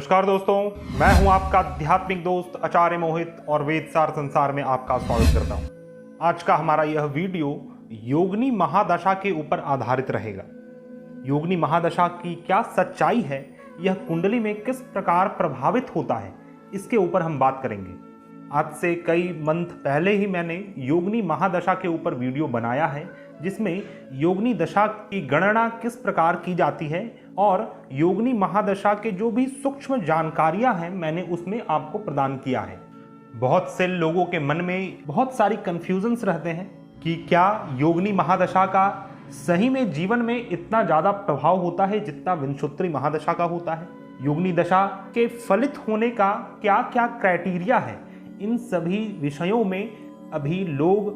नमस्कार दोस्तों, मैं हूं आपका आध्यात्मिक दोस्त आचार्य मोहित और वेदसार संसार में आपका स्वागत करता हूं। आज का हमारा यह वीडियो योगिनी महादशा के ऊपर आधारित रहेगा। योगिनी महादशा की क्या सच्चाई है, यह कुंडली में किस प्रकार प्रभावित होता है, इसके ऊपर हम बात करेंगे। आज से कई मंथ पहले ही मैंने योगिनी महादशा के ऊपर वीडियो बनाया है, जिसमें योगिनी दशा की गणना किस प्रकार की जाती है और योगिनी महादशा के जो भी सूक्ष्म जानकारियां हैं मैंने उसमें आपको प्रदान किया है। बहुत से लोगों के मन में बहुत सारी कन्फ्यूजन्स रहते हैं कि क्या योगिनी महादशा का सही में जीवन में इतना ज़्यादा प्रभाव होता है जितना विंशोत्तरी महादशा का होता है। योगिनी दशा के फलित होने का क्या क्या क्राइटेरिया है, इन सभी विषयों में अभी लोग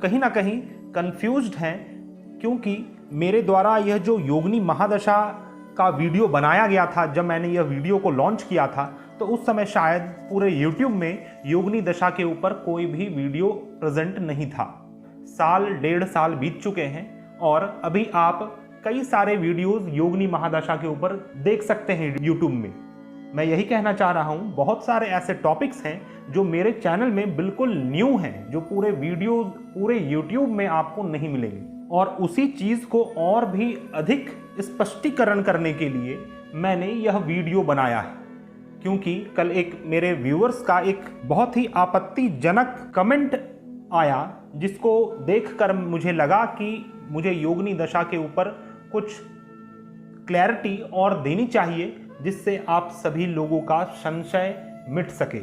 कहीं ना कहीं कंफ्यूज्ड हैं, क्योंकि मेरे द्वारा यह जो योगिनी महादशा का वीडियो बनाया गया था, जब मैंने यह वीडियो को लॉन्च किया था तो उस समय शायद पूरे YouTube में योगिनी दशा के ऊपर कोई भी वीडियो प्रेजेंट नहीं था। डेढ़ साल बीत चुके हैं और अभी आप कई सारे वीडियोस योगिनी महादशा के ऊपर देख सकते हैं YouTube में। मैं यही कहना चाह रहा हूँ, बहुत सारे ऐसे टॉपिक्स हैं जो मेरे चैनल में बिल्कुल न्यू हैं, जो पूरे YouTube में आपको नहीं मिलेंगे। और उसी चीज़ को और भी अधिक स्पष्टीकरण करने के लिए मैंने यह वीडियो बनाया है, क्योंकि कल एक मेरे व्यूअर्स का एक बहुत ही आपत्तिजनक कमेंट आया, जिसको देखकर मुझे लगा कि मुझे योगिनी दशा के ऊपर कुछ क्लैरिटी और देनी चाहिए, जिससे आप सभी लोगों का संशय मिट सके।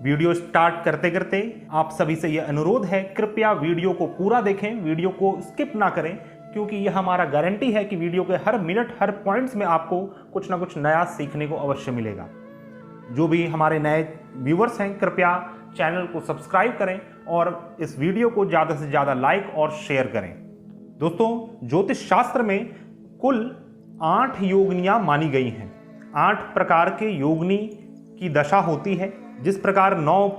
वीडियो स्टार्ट करते करते आप सभी से यह अनुरोध है, कृपया वीडियो को पूरा देखें, वीडियो को स्किप ना करें, क्योंकि यह हमारा गारंटी है कि वीडियो के हर मिनट हर पॉइंट्स में आपको कुछ ना कुछ नया सीखने को अवश्य मिलेगा। जो भी हमारे नए व्यूअर्स हैं, कृपया चैनल को सब्सक्राइब करें और इस वीडियो को ज़्यादा से ज़्यादा लाइक और शेयर करें। दोस्तों, ज्योतिष शास्त्र में कुल 8 योगिनियाँ मानी गई हैं। 8 प्रकार के योगिनी की दशा होती है। जिस प्रकार 9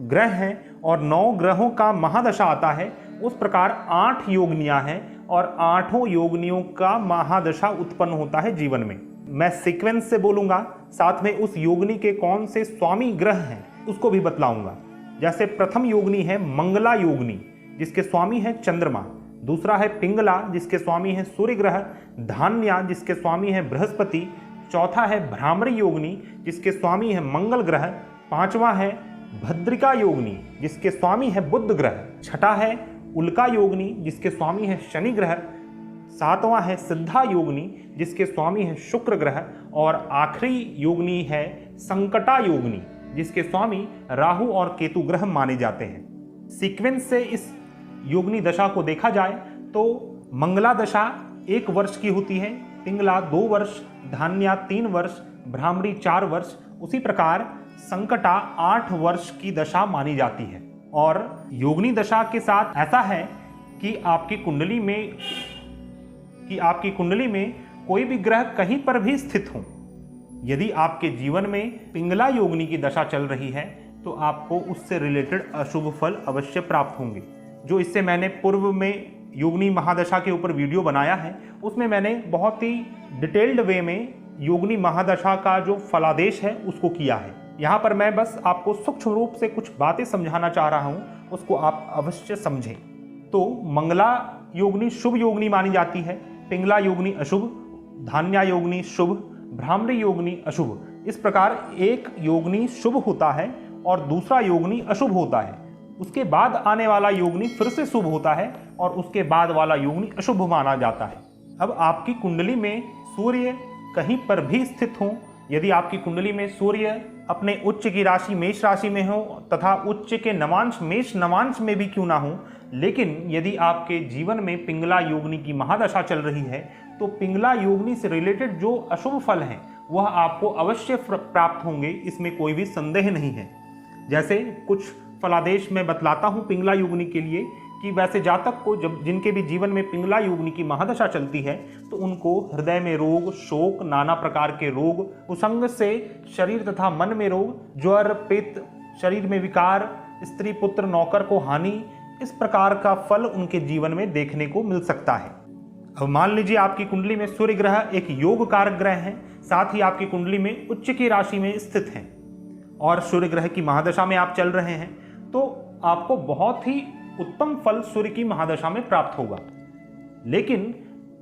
ग्रह हैं और 9 ग्रहों का महादशा आता है, उस प्रकार 8 योगिनियाँ हैं और 8 योगिनियों का महादशा उत्पन्न होता है जीवन में। मैं सीक्वेंस से बोलूँगा, साथ में उस योगिनी के कौन से स्वामी ग्रह हैं उसको भी बतलाऊँगा। जैसे प्रथम योगिनी है मंगला योगिनी, जिसके स्वामी है चंद्रमा। दूसरा है पिंगला, जिसके स्वामी है सूर्य ग्रह। धान्या, जिसके स्वामी है बृहस्पति। चौथा है भ्रामरी योगिनी, जिसके स्वामी है मंगल ग्रह। पांचवा है भद्रिका योगिनी, जिसके स्वामी है बुध ग्रह। छठा है उल्का योगिनी, जिसके स्वामी है शनि ग्रह। सातवां है सिद्धा योगिनी, जिसके स्वामी है शुक्र ग्रह। और आखिरी योगिनी है संकटा योगिनी, जिसके स्वामी राहु और केतु ग्रह माने जाते हैं। सीक्वेंस से इस योगिनी दशा को देखा जाए तो मंगला दशा 1 वर्ष की होती है, पिंगला 2 वर्ष, धान्या 3 वर्ष, भ्रामरी 4 वर्ष। उसी प्रकार संकटा 8 वर्ष की दशा मानी जाती है। और योगिनी दशा के साथ ऐसा है कि आपकी कुंडली में कोई भी ग्रह कहीं पर भी स्थित हो, यदि आपके जीवन में पिंगला योगिनी की दशा चल रही है तो आपको उससे रिलेटेड अशुभ फल अवश्य प्राप्त होंगे। जो इससे मैंने पूर्व में योगिनी महादशा के ऊपर वीडियो बनाया है, उसमें मैंने बहुत ही डिटेल्ड वे में योगिनी महादशा का जो फलादेश है उसको किया है। यहाँ पर मैं बस आपको सूक्ष्म रूप से कुछ बातें समझाना चाह रहा हूँ, उसको आप अवश्य समझें। तो मंगला योगिनी शुभ योगिनी मानी जाती है, पिंगला योगिनी अशुभ, धान्या योगिनी शुभ, भ्रामरी योगिनी अशुभ। इस प्रकार एक योगिनी शुभ होता है और दूसरा योगिनी अशुभ होता है। उसके बाद आने वाला योगिनी फिर से शुभ होता है और उसके बाद वाला योगिनी अशुभ माना जाता है। अब आपकी कुंडली में सूर्य कहीं पर भी स्थित हो, यदि आपकी कुंडली में सूर्य अपने उच्च की राशि मेष राशि में हो तथा उच्च के नवांश मेष नवांश में भी क्यों ना हो, लेकिन यदि आपके जीवन में पिंगला योगिनी की महादशा चल रही है तो पिंगला योगिनी से रिलेटेड जो अशुभ फल हैं वह आपको अवश्य प्राप्त होंगे, इसमें कोई भी संदेह नहीं है। जैसे कुछ फलादेश मैं बतलाता हूँ पिंगला योगिनी के लिए, कि वैसे जातक को जब जिनके भी जीवन में पिंगला योगिनी की महादशा चलती है तो उनको हृदय में रोग, शोक, नाना प्रकार के रोग, कुसंग से शरीर तथा मन में रोग, ज्वर, पित्त, शरीर में विकार, स्त्री पुत्र नौकर को हानि, इस प्रकार का फल उनके जीवन में देखने को मिल सकता है। अब मान लीजिए आपकी कुंडली में सूर्य ग्रह एक योग कारक ग्रह है, साथ ही आपकी कुंडली में उच्च की राशि में स्थित है और सूर्य ग्रह की महादशा में आप चल रहे हैं, तो आपको बहुत ही उत्तम फल सूर्य की महादशा में प्राप्त होगा। लेकिन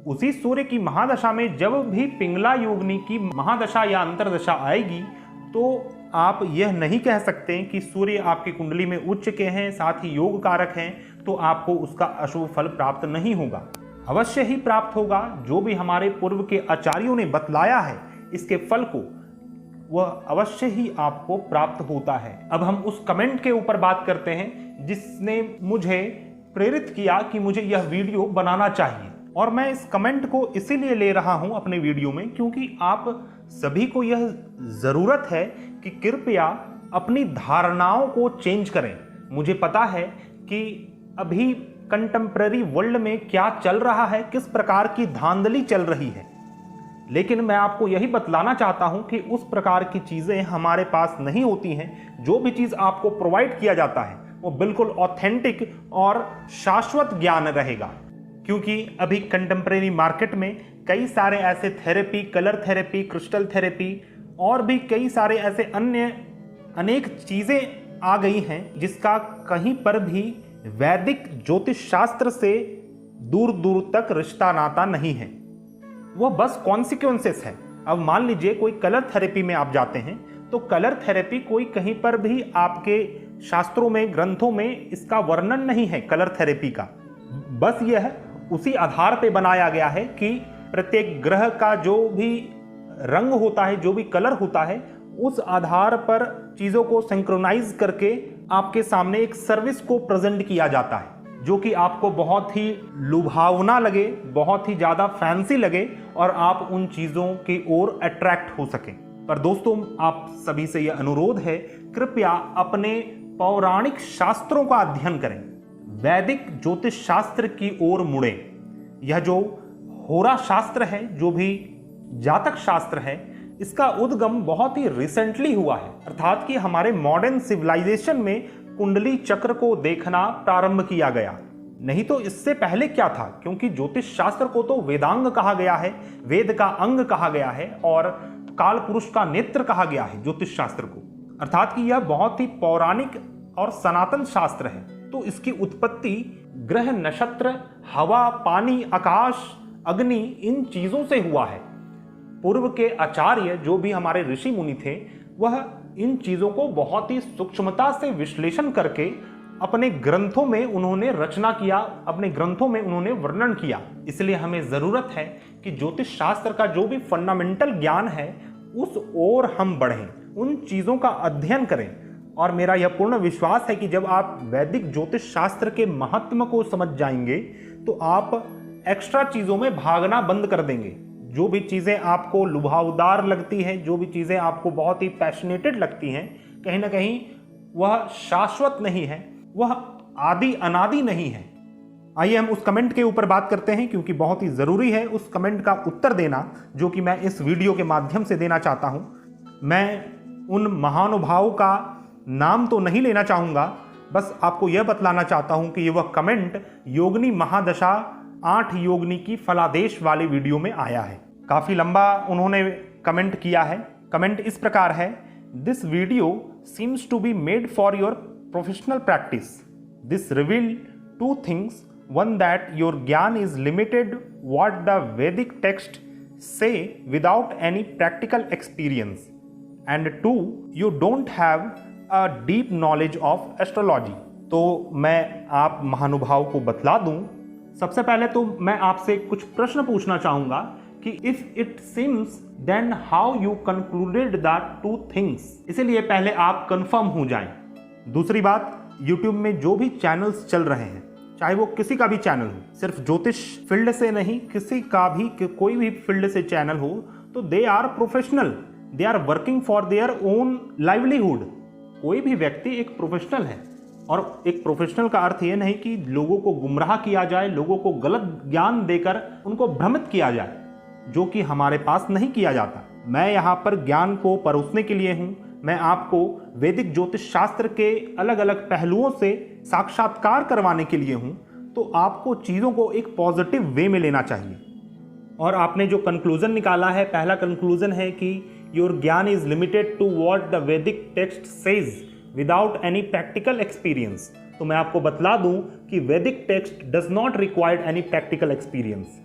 उसी सूर्य की महादशा में जब भी पिंगला योगिनी की महादशा या अंतरदशा आएगी, तो आप यह नहीं कह सकते कि सूर्य आपकी कुंडली में उच्च के हैं, साथ ही योग कारक हैं, तो आपको उसका अशुभ फल प्राप्त नहीं होगा। अवश्य ही प्राप्त होगा। जो भी हमारे पूर्व के आचार्यों ने बतलाया है इसके फल को, वह अवश्य ही आपको प्राप्त होता है। अब हम उस कमेंट के ऊपर बात करते हैं जिसने मुझे प्रेरित किया कि मुझे यह वीडियो बनाना चाहिए, और मैं इस कमेंट को इसीलिए ले रहा हूं अपने वीडियो में क्योंकि आप सभी को यह जरूरत है कि कृपया अपनी धारणाओं को चेंज करें। मुझे पता है कि अभी कंटेम्प्रेरी वर्ल्ड में क्या चल रहा है, किस प्रकार की धांधली चल रही है, लेकिन मैं आपको यही बतलाना चाहता हूं कि उस प्रकार की चीजें हमारे पास नहीं होती हैं। जो भी चीज आपको प्रोवाइड किया जाता है वो बिल्कुल ऑथेंटिक और शाश्वत ज्ञान रहेगा, क्योंकि अभी कंटेम्प्रेरी मार्केट में कई सारे ऐसे therapy, colour therapy, crystal therapy और भी कई सारे ऐसे अन्य अनेक चीजें आ गई हैं जिसका कहीं पर भी वैदिक ज्योतिष शास्त्र से दूर दूर तक रिश्ता नाता नहीं है, वह बस कॉन्सिक्वेंसेस है। अब मान लीजिए कोई कलर थेरेपी में आप जाते हैं, तो कलर थेरेपी कोई कहीं पर भी आपके शास्त्रों में, ग्रंथों में इसका वर्णन नहीं है कलर थेरेपी का। बस यह उसी आधार पे बनाया गया है कि प्रत्येक ग्रह का जो भी रंग होता है, जो भी कलर होता है, उस आधार पर चीजों को सिंक्रोनाइज करके आपके सामने एक सर्विस को प्रेजेंट किया जाता है, जो कि आपको बहुत ही लुभावना लगे, बहुत ही ज्यादा फैंसी लगे और आप उन चीजों की ओर अट्रैक्ट हो सके। पर दोस्तों, आप सभी से यह अनुरोध है, कृपया अपने पौराणिक शास्त्रों का अध्ययन करें, वैदिक ज्योतिष शास्त्र की ओर मुड़े। यह जो होरा शास्त्र है, जो भी जातक शास्त्र है, इसका उद्गम बहुत ही रिसेंटली हुआ है, अर्थात कि हमारे मॉडर्न सिविलाइजेशन में कुंडली चक्र को देखना प्रारंभ किया गया। नहीं तो इससे पहले क्या था, क्योंकि ज्योतिष शास्त्र को तो वेदांग कहा गया है, वेद का अंग कहा गया है और काल पुरुष का नेत्र कहा गया है ज्योतिष शास्त्र को, अर्थात कि यह बहुत ही पौराणिक और सनातन शास्त्र है। तो इसकी उत्पत्ति ग्रह, नक्षत्र, हवा, पानी, आकाश, अग्नि, इन चीजों से हुआ है। पूर्व के आचार्य, जो भी हमारे ऋषि मुनि थे, वह इन चीजों को बहुत ही सूक्ष्मता से विश्लेषण करके अपने ग्रंथों में उन्होंने रचना किया, अपने ग्रंथों में उन्होंने वर्णन किया। इसलिए हमें जरूरत है कि ज्योतिष शास्त्र का जो भी फंडामेंटल ज्ञान है उस ओर हम बढ़ें, उन चीजों का अध्ययन करें। और मेरा यह पूर्ण विश्वास है कि जब आप वैदिक ज्योतिष शास्त्र के महत्व को समझ जाएंगे तो आप एक्स्ट्रा चीजों में भागना बंद कर देंगे। जो भी चीजें आपको लुभावदार लगती हैं, जो भी चीजें आपको बहुत ही पैशनेटेड लगती हैं, कहीं ना कहीं वह शाश्वत नहीं है, वह आदि अनादि नहीं है। आइए हम उस कमेंट के ऊपर बात करते हैं, क्योंकि बहुत ही जरूरी है उस कमेंट का उत्तर देना, जो कि मैं इस वीडियो के माध्यम से देना चाहता हूं। मैं उन महानुभावों का नाम तो नहीं लेना चाहूंगा, बस आपको यह बतलाना चाहता हूं कि वह कमेंट योगिनी महादशा 8 योगिनी की फलादेश वाली वीडियो में आया है। काफी लंबा उन्होंने कमेंट किया है। कमेंट इस प्रकार है, this video seems to be made for your professional practice. This reveal 2 things. One, that your gyan is limited what the Vedic text say without any practical experience, and 2, you don't have a deep knowledge of astrology. तो मैं आप महानुभाव को बतला दूं, सबसे पहले तो मैं आपसे कुछ प्रश्न पूछना चाहूंगा कि if it seems then how you concluded that 2 things. इसीलिए पहले आप कंफर्म हो जाएं। दूसरी बात, YouTube में जो भी चैनल्स चल रहे हैं, चाहे वो किसी का भी चैनल हो, सिर्फ ज्योतिष फील्ड से नहीं, किसी का भी कोई भी फील्ड से चैनल हो, तो they are professional, they are working for their own livelihood. कोई भी व्यक्ति एक प्रोफेशनल है, और एक प्रोफेशनल का अर्थ ये नहीं कि लोगों को गुमराह किया जाए, लोगों को गलत ज्ञान देकर उनको भ्रमित किया जाए, जो कि हमारे पास नहीं किया जाता। मैं यहाँ पर ज्ञान को परोसने के लिए हूँ। मैं आपको वैदिक ज्योतिष शास्त्र के अलग अलग पहलुओं से साक्षात्कार करवाने के लिए हूं। तो आपको चीजों को एक पॉजिटिव वे में लेना चाहिए। और आपने जो कंक्लूजन निकाला है, पहला कंक्लूजन है कि your gyan is limited to what the Vedic text says without any practical experience. तो मैं आपको बतला दूं कि Vedic text does not require any practical experience.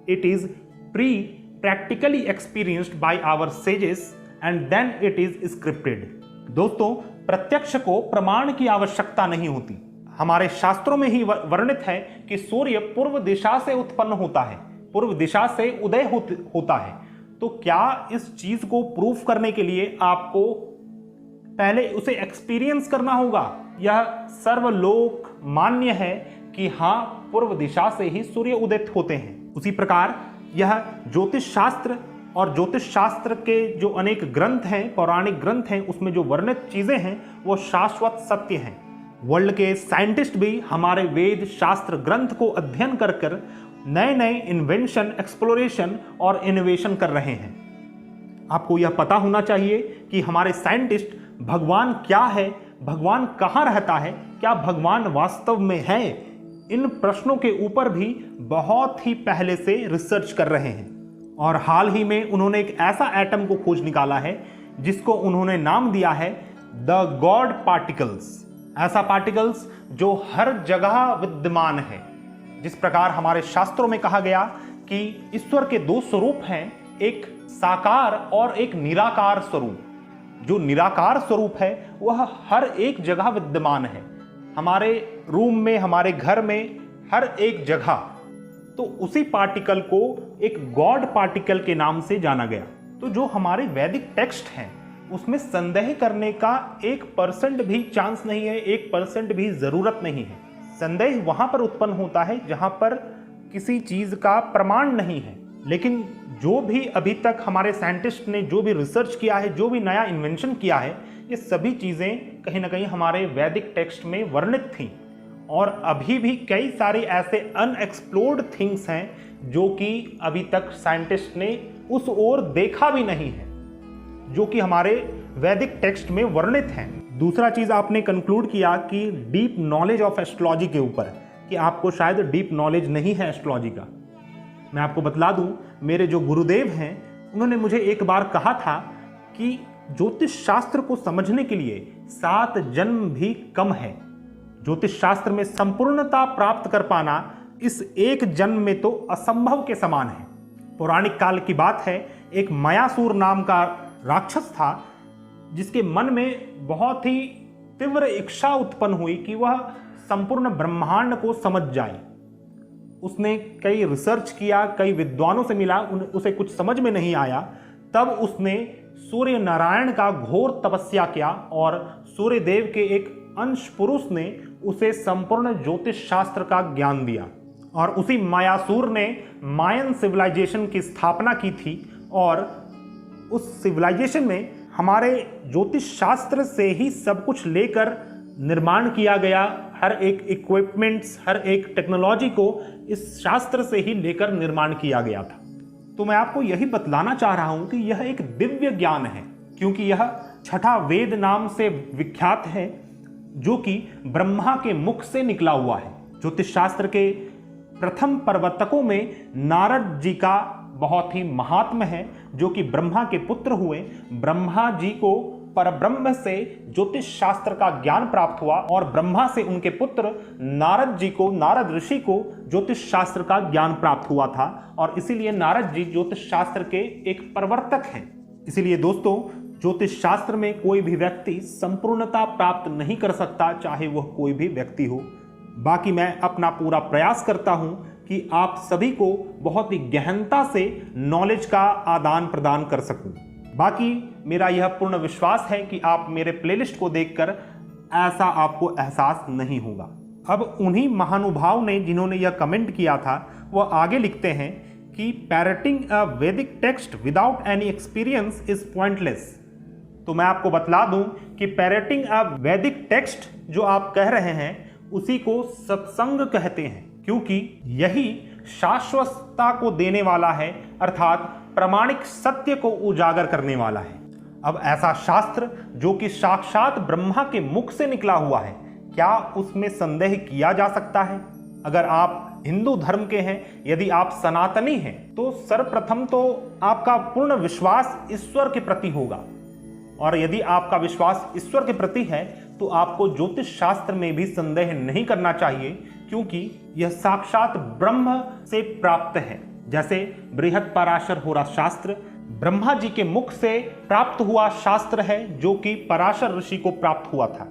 It is pre practically experienced by our sages and then it is scripted. दोस्तों, प्रत्यक्ष को प्रमाण की आवश्यकता नहीं होती। हमारे शास्त्रों में ही वर्णित है कि सूर्य पूर्व दिशा से उत्पन्न होता है, पूर्व दिशा से उदय होता है। तो क्या इस चीज को प्रूफ करने के लिए आपको पहले उसे एक्सपीरियंस करना होगा? यह सर्वलोक मान्य है कि हाँ, पूर्व दिशा से ही सूर्य उदित होते हैं। उसी प्रकार यह ज्योतिष शास्त्र और ज्योतिष शास्त्र के जो अनेक ग्रंथ हैं, पौराणिक ग्रंथ हैं, उसमें जो वर्णित चीजें हैं वो शाश्वत सत्य हैं। वर्ल्ड के साइंटिस्ट भी हमारे वेद शास्त्र ग्रंथ को अध्ययन कर कर नए नए इन्वेंशन, एक्सप्लोरेशन और इनोवेशन कर रहे हैं। आपको यह पता होना चाहिए कि हमारे साइंटिस्ट भगवान क्या है, भगवान कहाँ रहता है, क्या भगवान वास्तव में है, इन प्रश्नों के ऊपर भी बहुत ही पहले से रिसर्च कर रहे हैं। और हाल ही में उन्होंने एक ऐसा एटम को खोज निकाला है जिसको उन्होंने नाम दिया है द गॉड पार्टिकल्स। ऐसा पार्टिकल्स जो हर जगह विद्यमान है। जिस प्रकार हमारे शास्त्रों में कहा गया कि ईश्वर के दो स्वरूप हैं, एक साकार और एक निराकार स्वरूप। जो निराकार स्वरूप है वह हर एक जगह विद्यमान है, हमारे रूम में, हमारे घर में, हर एक जगह। तो उसी पार्टिकल को एक गॉड पार्टिकल के नाम से जाना गया। तो जो हमारे वैदिक टेक्स्ट हैं उसमें संदेह करने का 1% भी चांस नहीं है, 1% भी जरूरत नहीं है। संदेह वहां पर उत्पन्न होता है जहां पर किसी चीज का प्रमाण नहीं है। लेकिन जो भी अभी तक हमारे साइंटिस्ट ने जो भी रिसर्च किया है, जो भी नया इन्वेंशन किया है, ये सभी चीजें कहीं ना कहीं हमारे वैदिक टेक्स्ट में वर्णित थी। और अभी भी कई सारे ऐसे अनएक्सप्लोर्ड थिंग्स हैं जो कि अभी तक साइंटिस्ट ने उस ओर देखा भी नहीं है, जो कि हमारे वैदिक टेक्स्ट में वर्णित हैं। दूसरा चीज आपने कंक्लूड किया कि डीप नॉलेज ऑफ एस्ट्रोलॉजी के ऊपर, कि आपको शायद डीप नॉलेज नहीं है एस्ट्रोलॉजी का। मैं आपको बतला दूं, मेरे जो गुरुदेव हैं उन्होंने मुझे एक बार कहा था कि ज्योतिष शास्त्र को समझने के लिए 7 जन्म भी कम है। ज्योतिष शास्त्र में संपूर्णता प्राप्त कर पाना इस एक जन्म में तो असंभव के समान है। पौराणिक काल की बात है, एक मयासुर नाम का राक्षस था जिसके मन में बहुत ही तीव्र इच्छा उत्पन्न हुई कि वह संपूर्ण ब्रह्मांड को समझ जाए। उसने कई रिसर्च किया, कई विद्वानों से मिला, उसे कुछ समझ में नहीं आया। तब उसने सूर्य नारायण का घोर तपस्या किया और सूर्य देव के एक अंश पुरुष ने उसे संपूर्ण ज्योतिष शास्त्र का ज्ञान दिया। और उसी मायासुर ने मायन सिविलाइजेशन की स्थापना की थी। और उस सिविलाइजेशन में हमारे ज्योतिष शास्त्र से ही सब कुछ लेकर निर्माण किया गया। हर एक इक्विपमेंट्स, हर एक टेक्नोलॉजी को इस शास्त्र से ही लेकर निर्माण किया गया था। तो मैं आपको यही बतलाना चाह रहा हूं कि यह एक दिव्य ज्ञान है, क्योंकि यह छठा वेद नाम से विख्यात है, जो कि ब्रह्मा के मुख से निकला हुआ है। ज्योतिष शास्त्र के प्रथम प्रवर्तकों में नारद जी का बहुत ही महात्म्य है, जो कि ब्रह्मा के पुत्र हुए। ब्रह्मा जी को परब्रह्म से ज्योतिष शास्त्र का ज्ञान प्राप्त हुआ और ब्रह्मा से उनके पुत्र नारद जी को, नारद ऋषि को ज्योतिष शास्त्र का ज्ञान प्राप्त हुआ था। और इसीलिए नारद जी ज्योतिष शास्त्र के एक प्रवर्तक हैं। इसीलिए दोस्तों, ज्योतिष शास्त्र में कोई भी व्यक्ति संपूर्णता प्राप्त नहीं कर सकता, चाहे वह कोई भी व्यक्ति हो। बाकी मैं अपना पूरा प्रयास करता हूं कि आप सभी को बहुत ही गहनता से नॉलेज का आदान प्रदान कर सकूं। बाकी मेरा यह पूर्ण विश्वास है कि आप मेरे प्लेलिस्ट को देखकर ऐसा आपको एहसास नहीं होगा। अब उन्हीं महानुभाव ने जिन्होंने यह कमेंट किया था, वह आगे लिखते हैं कि पैरटिंग अ वैदिक text without any experience is pointless. तो मैं आपको बतला दूं कि पैरटिंग अ वैदिक टेक्स्ट जो आप कह रहे हैं उसी को सत्संग कहते हैं, क्योंकि यही शाश्वतता को देने वाला है, अर्थात प्रामाणिक सत्य को उजागर करने वाला है। अब ऐसा शास्त्र जो कि साक्षात ब्रह्मा के मुख से निकला हुआ है, क्या उसमें संदेह किया जा सकता है? अगर आप हिंदू धर्म के हैं, यदि आप सनातनी हैं, तो सर्वप्रथम तो आपका पूर्ण विश्वास ईश्वर के प्रति होगा। और यदि आपका विश्वास ईश्वर के प्रति है तो आपको ज्योतिष शास्त्र में भी संदेह नहीं करना चाहिए, क्योंकि यह साक्षात ब्रह्म से प्राप्त है। जैसे बृहद पराशर होरा शास्त्र ब्रह्मा जी के मुख से प्राप्त हुआ शास्त्र है, जो कि पराशर ऋषि को प्राप्त हुआ था।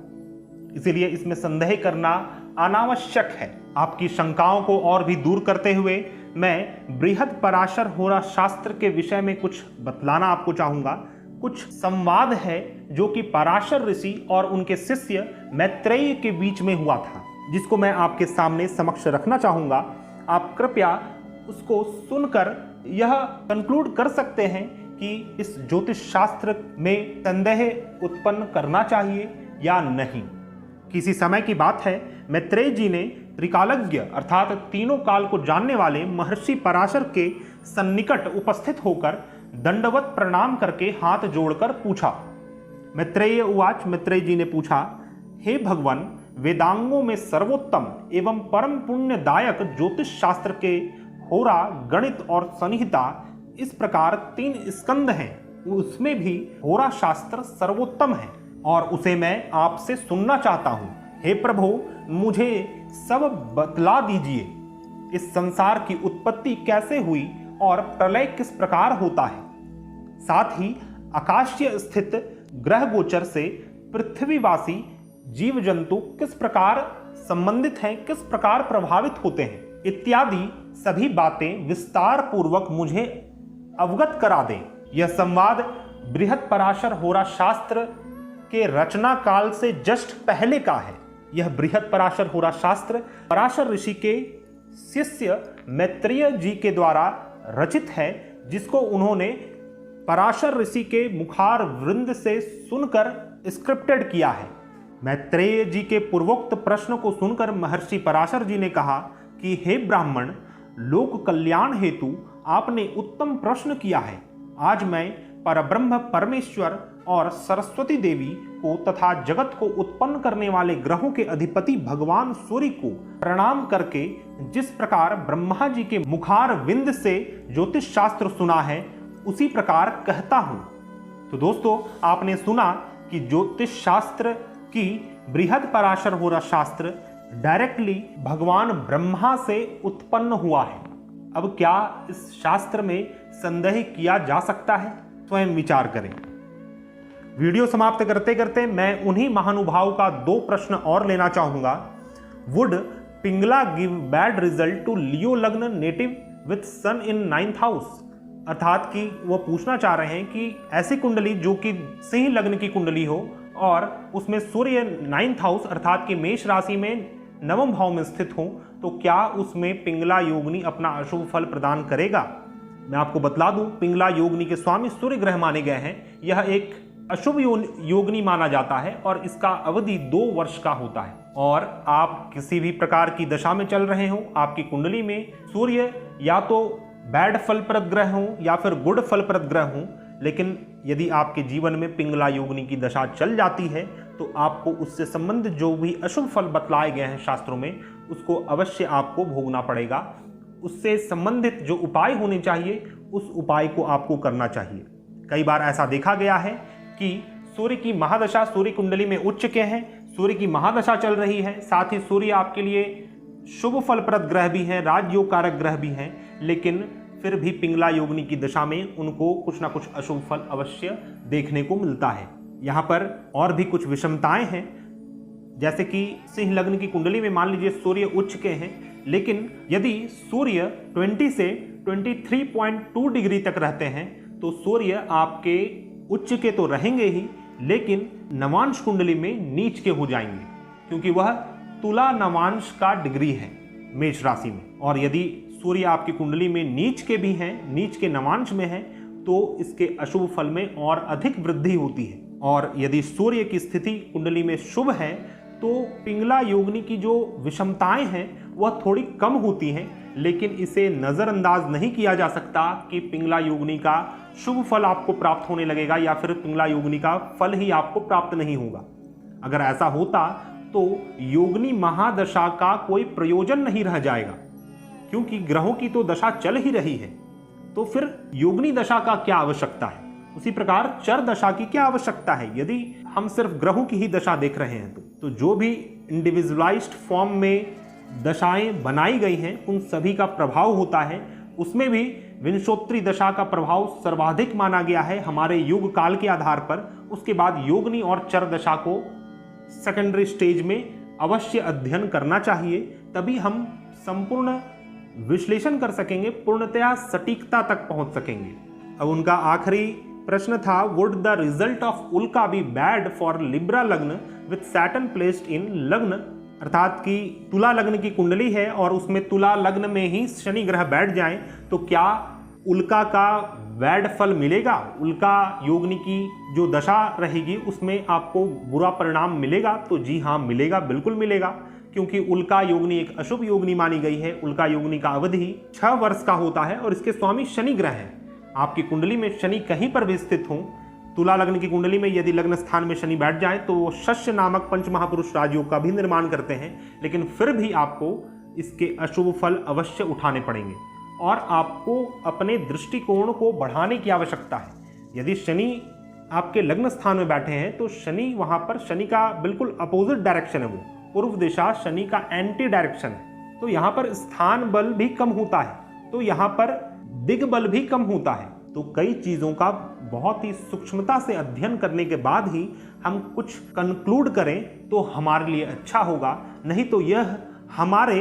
इसीलिए इसमें संदेह करना अनावश्यक है। आपकी शंकाओं को और भी दूर करते हुए मैं बृहद पराशर होरा शास्त्र के विषय में कुछ बतलाना आपको चाहूंगा। कुछ संवाद है जो कि पराशर ऋषि और उनके शिष्य मैत्रेय के बीच में हुआ था, जिसको मैं आपके सामने समक्ष रखना चाहूंगा। आप कृपया उसको सुनकर यह कंक्लूड कर सकते हैं कि इस ज्योतिष शास्त्र में संदेह उत्पन्न करना चाहिए या नहीं। किसी समय की बात है, मैत्रेय जी ने त्रिकालज्ञ अर्थात तीनों काल को जानने वाले महर्षि पराशर के सन्निकट उपस्थित होकर दंडवत प्रणाम करके हाथ जोड़कर पूछा। मैत्रेय उवाच, मैत्रेय जी ने पूछा, हे भगवान, वेदांगों में सर्वोत्तम एवं परम पुण्यदायक ज्योतिष शास्त्र के होरा, गणित और संहिता इस प्रकार 3 स्कंद हैं, उसमें भी होरा शास्त्र सर्वोत्तम है और उसे मैं आपसे सुनना चाहता हूं। हे प्रभु, मुझे सब बतला दीजिए। इस संसार की उत्पत्ति कैसे हुई और प्रलय किस प्रकार होता है, साथ ही आकाशीय स्थित ग्रह गोचर से पृथ्वीवासी जीव जंतु किस प्रकार संबंधित हैं, किस प्रकार प्रभावित होते हैं, इत्यादि सभी बातें विस्तार पूर्वक मुझे अवगत करा दें। यह संवाद बृहद पराशर होरा शास्त्र के रचना काल से जस्ट पहले का है। यह बृहद पराशर होरा शास्त्र पराशर ऋषि के शिष्य मैत्रेय जी के द्वारा रचित है, जिसको उन्होंने पराशर ऋषि के मुखार वृंद से सुनकर स्क्रिप्टेड किया है। मैत्रेय जी के पूर्वोक्त प्रश्न को सुनकर महर्षि पराशर जी ने कहा कि हे ब्राह्मण, लोक कल्याण हेतु आपने उत्तम प्रश्न किया है। आज मैं परब्रह्म परमेश्वर और सरस्वती देवी को तथा जगत को उत्पन्न करने वाले ग्रहों के अधिपति भगवान सूर्य को प्रणाम करके जिस प्रकार ब्रह्मा जी के मुखार विंद से ज्योतिष शास्त्र सुना है, उसी प्रकार कहता हूं। तो दोस्तों, आपने सुना कि ज्योतिष शास्त्र की बृहद पराशर होरा शास्त्र डायरेक्टली भगवान ब्रह्मा से उत्पन्न हुआ है। अब क्या इस शास्त्र में संदेह किया जा सकता है? स्वयं विचार करें। वीडियो समाप्त करते करते मैं उन्हीं महानुभाव का 2 प्रश्न और लेना चाहूंगा। Would Pingala give bad result to Leo lagna native with sun in 9th house? अर्थात कि वो पूछना चाह रहे हैं कि ऐसी कुंडली जो कि सिंह लग्न की कुंडली हो और उसमें सूर्य 9th हाउस अर्थात कि मेष राशि में 9वें भाव में स्थित हो, तो क्या उसमें पिंगला योगिनी अपना अशुभ फल प्रदान करेगा? मैं आपको बतला दूं, पिंगला योगिनी के स्वामी सूर्य ग्रह माने गए हैं। यह एक अशुभ योगिनी माना जाता है और इसका अवधि 2 वर्ष का होता है। और आप किसी भी प्रकार की दशा में चल रहे हो, आपकी कुंडली में सूर्य या तो बैड फलप्रद ग्रह हो या फिर गुड फलप्रद ग्रह हो, लेकिन यदि आपके जीवन में पिंगला योगिनी की दशा चल जाती है तो आपको उससे संबंधित जो भी अशुभ फल बतलाए गए हैं शास्त्रों में, उसको अवश्य आपको भोगना पड़ेगा। उससे संबंधित जो उपाय होने चाहिए, उस उपाय को आपको करना चाहिए। कई बार ऐसा देखा गया है कि सूर्य की महादशा सूर्य कुंडली में उच्च के हैं, सूर्य की महादशा चल रही है, साथ ही सूर्य आपके लिए शुभ फलप्रद ग्रह भी हैं, राजयोग कारक ग्रह भी हैं, लेकिन फिर भी पिंगला योगिनी की दशा में उनको कुछ ना कुछ अशुभ फल अवश्य देखने को मिलता है। यहाँ पर और भी कुछ विषमताएं हैं, जैसे कि सिंह लग्न की कुंडली में मान लीजिए सूर्य उच्च के हैं, लेकिन यदि सूर्य 20 से 23.2 डिग्री तक रहते हैं तो सूर्य आपके उच्च के तो रहेंगे ही, लेकिन नवांश कुंडली में नीच के हो जाएंगे, क्योंकि वह तुला नवांश का डिग्री है मेष राशि में। और यदि सूर्य आपकी कुंडली में नीच के भी हैं, नीच के नवांश में हैं, तो इसके अशुभ फल में और अधिक वृद्धि होती है। और यदि सूर्य की स्थिति कुंडली में शुभ है तो पिंगला योगिनी की जो विषमताएं हैं वह थोड़ी कम होती हैं, लेकिन इसे नज़रअंदाज नहीं किया जा सकता कि पिंगला योगिनी का शुभ फल आपको प्राप्त होने लगेगा या फिर पिंगला योगिनी का फल ही आपको प्राप्त नहीं होगा। अगर ऐसा होता तो योगिनी महादशा का कोई प्रयोजन नहीं रह जाएगा, क्योंकि ग्रहों की तो दशा चल ही रही है। तो फिर योगिनी दशा का क्या आवश्यकता है? उसी प्रकार चर दशा की क्या आवश्यकता है यदि हम सिर्फ ग्रहों की ही दशा देख रहे हैं? तो जो भी इंडिविजुअलाइज्ड फॉर्म में दशाएं बनाई गई हैं उन सभी का प्रभाव होता है। उसमें भी विंशोत्तरी दशा का प्रभाव सर्वाधिक माना गया है हमारे युग काल के आधार पर। उसके बाद योगिनी और चर दशा को सेकेंडरी स्टेज में अवश्य अध्ययन करना चाहिए, तभी हम संपूर्ण विश्लेषण कर सकेंगे, पूर्णतया सटीकता तक पहुंच सकेंगे। अब उनका आखिरी प्रश्न था, वुड द रिजल्ट ऑफ उल्का बी बैड फॉर लिब्रा लग्न विथ सैटर्न प्लेस्ड इन लग्न, अर्थात कि तुला लग्न की कुंडली है और उसमें तुला लग्न में ही शनि ग्रह बैठ जाएं तो क्या उल्का का बैड फल मिलेगा? उल्का योगिनी की जो दशा रहेगी उसमें आपको बुरा परिणाम मिलेगा? तो जी हाँ, मिलेगा, बिल्कुल मिलेगा, क्योंकि उल्का योगिनी एक अशुभ योगिनी मानी गई है। उल्का योगिनी का अवधि 6 वर्ष का होता है और इसके स्वामी शनि ग्रह हैं। आपकी कुंडली में शनि कहीं पर भी स्थित हो, तुला लग्न की कुंडली में यदि लग्न स्थान में शनि बैठ जाए तो वो शस्य नामक पंच महापुरुष राजयोग का भी निर्माण करते हैं, लेकिन फिर भी आपको इसके अशुभ फल अवश्य उठाने पड़ेंगे और आपको अपने दृष्टिकोण को बढ़ाने की आवश्यकता है। यदि शनि आपके लग्न स्थान में बैठे हैं तो शनि वहां पर, शनि का बिल्कुल अपोजिट डायरेक्शन है, वो पूर्व दिशा शनि का एंटी डायरेक्शन है, तो यहाँ पर स्थान बल भी कम होता है, तो यहाँ पर दिग्बल भी कम होता है। तो कई चीज़ों का बहुत ही सूक्ष्मता से अध्ययन करने के बाद ही हम कुछ कंक्लूड करें तो हमारे लिए अच्छा होगा, नहीं तो यह हमारे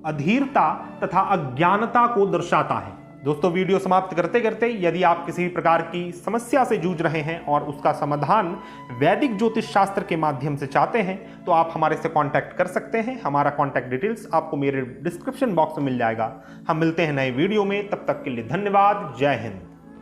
अधीरता तथा अज्ञानता को दर्शाता है। दोस्तों, वीडियो समाप्त करते करते यदि आप किसी प्रकार की समस्या से जूझ रहे हैं और उसका समाधान वैदिक ज्योतिष शास्त्र के माध्यम से चाहते हैं तो आप हमारे से कांटेक्ट कर सकते हैं। हमारा कांटेक्ट डिटेल्स आपको मेरे डिस्क्रिप्शन बॉक्स में मिल जाएगा। हम मिलते हैं नए वीडियो में, तब तक के लिए धन्यवाद। जय हिंद।